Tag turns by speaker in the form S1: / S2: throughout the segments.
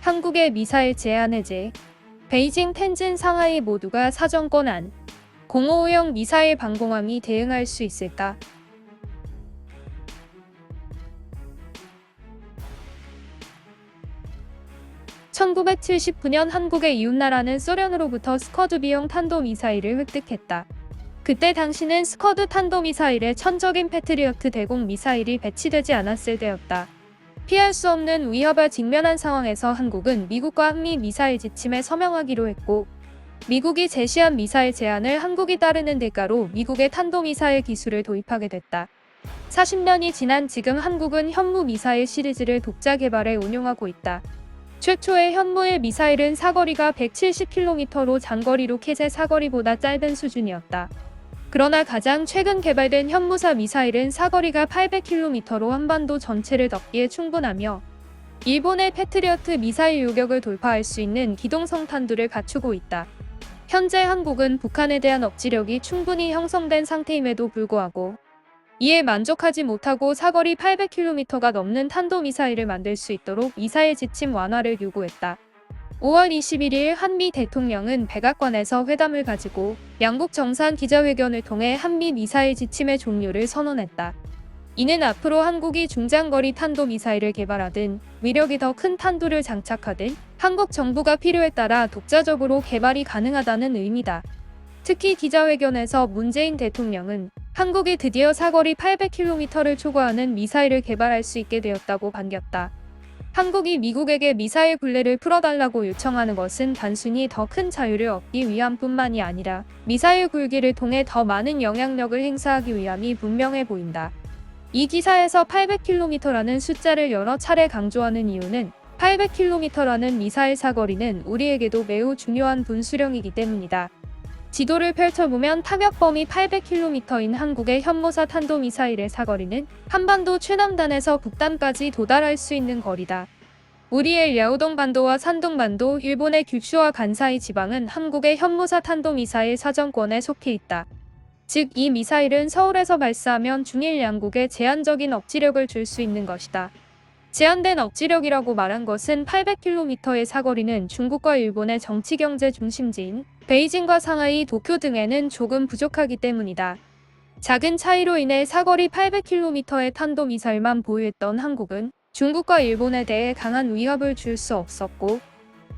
S1: 한국의 미사일 제한 해제. 베이징, 텐진, 상하이 모두가 사정권 안. 공호우형 미사일 방공함이 대응할 수 있을까? (1979년) 한국의 이웃나라는 소련으로부터 스커드 B형 탄도미사일을 획득했다. 그때 당시는 스커드 탄도미사일에 천적인 패트리어트 대공 미사일이 배치되지 않았을 때였다. 피할 수 없는 위협에 직면한 상황에서 한국은 미국과 한미 미사일 지침에 서명하기로 했고, 미국이 제시한 미사일 제한을 한국이 따르는 대가로 미국의 탄도미사일 기술을 도입하게 됐다. 40년이 지난 지금 한국은 현무 미사일 시리즈를 독자 개발해 운용하고 있다. 최초의 현무의 미사일은 사거리가 170km로 장거리 로켓의 사거리보다 짧은 수준이었다. 그러나 가장 최근 개발된 현무사 미사일은 사거리가 800km로 한반도 전체를 덮기에 충분하며 일본의 패트리어트 미사일 요격을 돌파할 수 있는 기동성 탄두를 갖추고 있다. 현재 한국은 북한에 대한 억지력이 충분히 형성된 상태임에도 불구하고 이에 만족하지 못하고 사거리 800km가 넘는 탄도미사일을 만들 수 있도록 미사일 지침 완화를 요구했다. 5월 21일 한미 대통령은 백악관에서 회담을 가지고 양국 정상 기자회견을 통해 한미 미사일 지침의 종료를 선언했다. 이는 앞으로 한국이 중장거리 탄도미사일을 개발하든 위력이 더 큰 탄두를 장착하든 한국 정부가 필요에 따라 독자적으로 개발이 가능하다는 의미다. 특히 기자회견에서 문재인 대통령은 한국이 드디어 사거리 800km를 초과하는 미사일을 개발할 수 있게 되었다고 반겼다. 한국이 미국에게 미사일 굴레를 풀어달라고 요청하는 것은 단순히 더 큰 자유를 얻기 위함뿐만이 아니라 미사일 굴기를 통해 더 많은 영향력을 행사하기 위함이 분명해 보인다. 이 기사에서 800km라는 숫자를 여러 차례 강조하는 이유는 800km라는 미사일 사거리는 우리에게도 매우 중요한 분수령이기 때문이다. 지도를 펼쳐보면 타격 범위 800km인 한국의 현무사 탄도미사일의 사거리는 한반도 최남단에서 북단까지 도달할 수 있는 거리다. 우리의 야오동 반도와 산둥 반도, 일본의 규슈와 간사이 지방은 한국의 현무사 탄도미사일 사정권에 속해 있다. 즉, 이 미사일은 서울에서 발사하면 중일 양국에 제한적인 억지력을 줄 수 있는 것이다. 제한된 억지력이라고 말한 것은 800km의 사거리는 중국과 일본의 정치경제 중심지인 베이징과 상하이, 도쿄 등에는 조금 부족하기 때문이다. 작은 차이로 인해 사거리 800km의 탄도미사일만 보유했던 한국은 중국과 일본에 대해 강한 위협을 줄 수 없었고,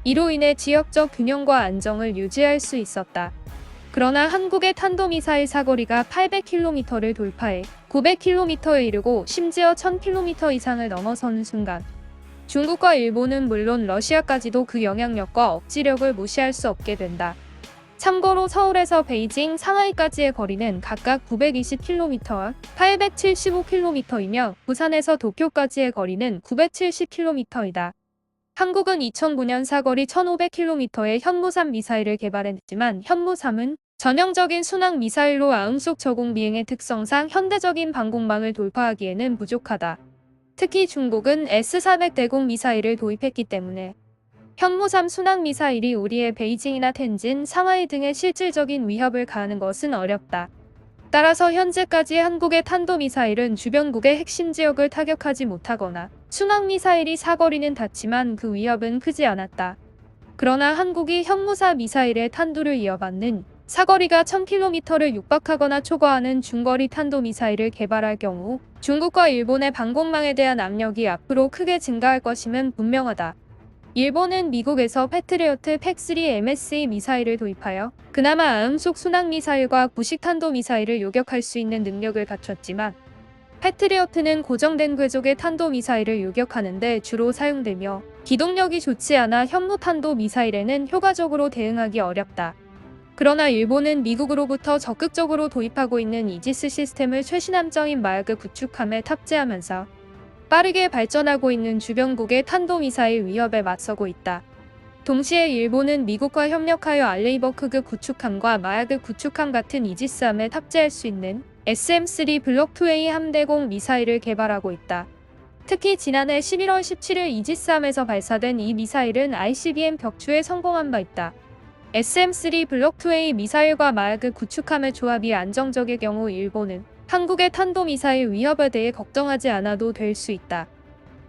S1: 이로 인해 지역적 균형과 안정을 유지할 수 있었다. 그러나 한국의 탄도미사일 사거리가 800km를 돌파해 900km에 이르고 심지어 1000km 이상을 넘어서는 순간 중국과 일본은 물론 러시아까지도 그 영향력과 억지력을 무시할 수 없게 된다. 참고로 서울에서 베이징, 상하이까지의 거리는 각각 920km와 875km이며 부산에서 도쿄까지의 거리는 970km이다. 한국은 2009년 사거리 1500km의 현무3 미사일을 개발했지만 현무3은 전형적인 순항 미사일로 아음속 저공 비행의 특성상 현대적인 방공망을 돌파하기에는 부족하다. 특히 중국은 S-400 대공 미사일을 도입했기 때문에 현무3 순항 미사일이 우리의 베이징이나 텐진, 상하이 등의 실질적인 위협을 가하는 것은 어렵다. 따라서 현재까지 한국의 탄도미사일은 주변국의 핵심 지역을 타격하지 못하거나 순항미사일이 사거리는 닿지만 그 위협은 크지 않았다. 그러나 한국이 현무사 미사일의 탄두를 이어받는 사거리가 1000km를 육박하거나 초과하는 중거리 탄도미사일을 개발할 경우 중국과 일본의 방공망에 대한 압력이 앞으로 크게 증가할 것임은 분명하다. 일본은 미국에서 패트리어트 팩3 MSE 미사일을 도입하여 그나마 아음속 순항미사일과 구식 탄도미사일을 요격할 수 있는 능력을 갖췄지만 패트리어트는 고정된 궤적의 탄도미사일을 요격하는 데 주로 사용되며 기동력이 좋지 않아 현무 탄도미사일에는 효과적으로 대응하기 어렵다. 그러나 일본은 미국으로부터 적극적으로 도입하고 있는 이지스 시스템을 최신함정인 마야그 구축함에 탑재하면서 빠르게 발전하고 있는 주변국의 탄도미사일 위협에 맞서고 있다. 동시에 일본은 미국과 협력하여 알레이버크급 구축함과 마야그 구축함 같은 이지스함에 탑재할 수 있는 SM-3 블록2A 함대공 미사일을 개발하고 있다. 특히 지난해 11월 17일 이지스함에서 발사된 이 미사일은 ICBM 격추에 성공한 바 있다. SM-3 블록2A 미사일과 마야그 구축함의 조합이 안정적일 경우 일본은 한국의 탄도미사일 위협에 대해 걱정하지 않아도 될 수 있다.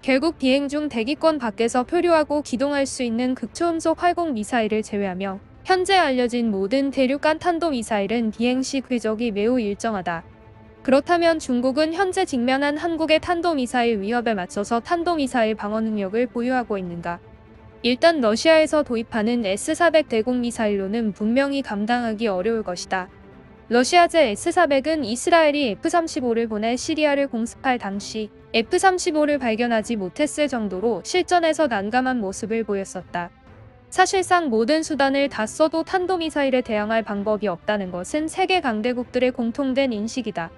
S1: 결국 비행 중 대기권 밖에서 표류하고 기동할 수 있는 극초음속 활공 미사일을 제외하며 현재 알려진 모든 대륙간 탄도미사일은 비행 시 궤적이 매우 일정하다. 그렇다면 중국은 현재 직면한 한국의 탄도미사일 위협에 맞서서 탄도미사일 방어 능력을 보유하고 있는가? 일단 러시아에서 도입하는 S-400 대공 미사일로는 분명히 감당하기 어려울 것이다. 러시아제 S-400은 이스라엘이 F-35를 보내 시리아를 공습할 당시 F-35를 발견하지 못했을 정도로 실전에서 난감한 모습을 보였었다. 사실상 모든 수단을 다 써도 탄도미사일에 대항할 방법이 없다는 것은 세계 강대국들의 공통된 인식이다.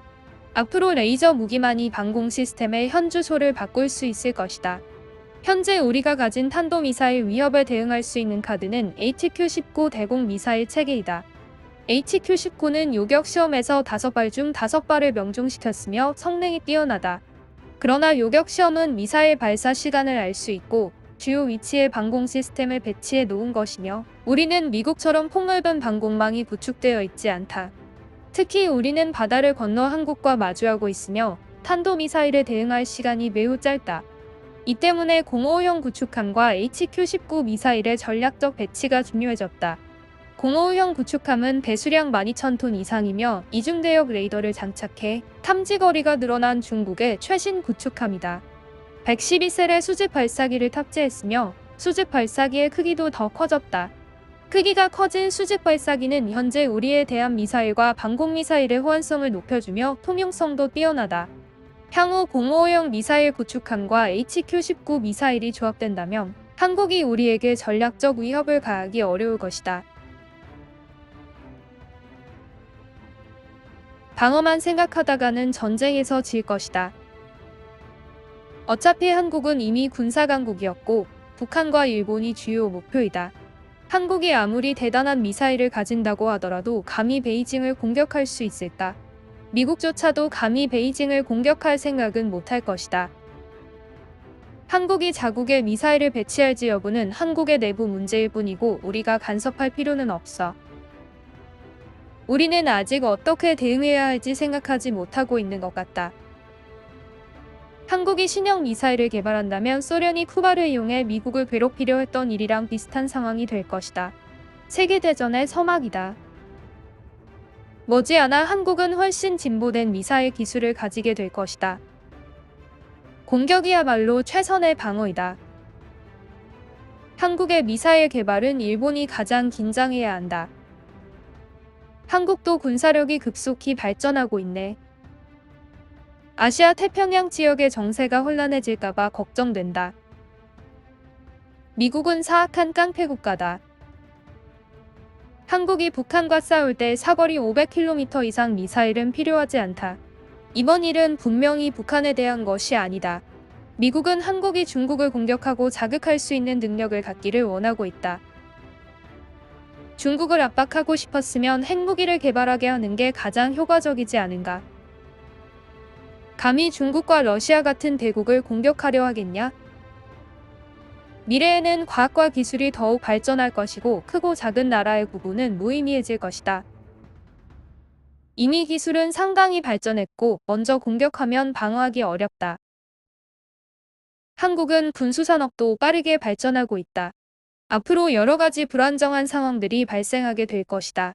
S1: 앞으로 레이저 무기만이 방공 시스템의 현주소를 바꿀 수 있을 것이다. 현재 우리가 가진 탄도미사일 위협에 대응할 수 있는 카드는 HQ-19 대공 미사일 체계이다. HQ-19는 요격 시험에서 5발 중 5발을 명중시켰으며 성능이 뛰어나다. 그러나 요격 시험은 미사일 발사 시간을 알 수 있고 주요 위치에 방공 시스템을 배치해 놓은 것이며 우리는 미국처럼 폭넓은 방공망이 구축되어 있지 않다. 특히 우리는 바다를 건너 한국과 마주하고 있으며 탄도미사일에 대응할 시간이 매우 짧다. 이 때문에 055형 구축함과 HQ-19 미사일의 전략적 배치가 중요해졌다. 055형 구축함은 배수량 12,000톤 이상이며 이중대역 레이더를 장착해 탐지거리가 늘어난 중국의 최신 구축함이다. 112셀의 수직 발사기를 탑재했으며 수직 발사기의 크기도 더 커졌다. 크기가 커진 수직 발사기는 현재 우리에 대한 미사일과 방공미사일의 호환성을 높여주며 통용성도 뛰어나다. 향후 055형 미사일 구축함과 HQ-19 미사일이 조합된다면 한국이 우리에게 전략적 위협을 가하기 어려울 것이다. 방어만 생각하다가는 전쟁에서 질 것이다. 어차피 한국은 이미 군사강국이었고 북한과 일본이 주요 목표이다. 한국이 아무리 대단한 미사일을 가진다고 하더라도 감히 베이징을 공격할 수 있을까? 미국조차도 감히 베이징을 공격할 생각은 못할 것이다. 한국이 자국에 미사일을 배치할지 여부는 한국의 내부 문제일 뿐이고 우리가 간섭할 필요는 없어. 우리는 아직 어떻게 대응해야 할지 생각하지 못하고 있는 것 같다. 한국이 신형 미사일을 개발한다면 소련이 쿠바를 이용해 미국을 괴롭히려 했던 일이랑 비슷한 상황이 될 것이다. 세계대전의 서막이다. 머지않아 한국은 훨씬 진보된 미사일 기술을 가지게 될 것이다. 공격이야말로 최선의 방어이다. 한국의 미사일 개발은 일본이 가장 긴장해야 한다. 한국도 군사력이 급속히 발전하고 있네. 아시아 태평양 지역의 정세가 혼란해질까봐 걱정된다. 미국은 사악한 깡패 국가다. 한국이 북한과 싸울 때 사거리 500km 이상 미사일은 필요하지 않다. 이번 일은 분명히 북한에 대한 것이 아니다. 미국은 한국이 중국을 공격하고 자극할 수 있는 능력을 갖기를 원하고 있다. 중국을 압박하고 싶었으면 핵무기를 개발하게 하는 게 가장 효과적이지 않은가. 감히 중국과 러시아 같은 대국을 공격하려 하겠냐? 미래에는 과학과 기술이 더욱 발전할 것이고 크고 작은 나라의 구분은 무의미해질 것이다. 이미 기술은 상당히 발전했고 먼저 공격하면 방어하기 어렵다. 한국은 군수산업도 빠르게 발전하고 있다. 앞으로 여러 가지 불안정한 상황들이 발생하게 될 것이다.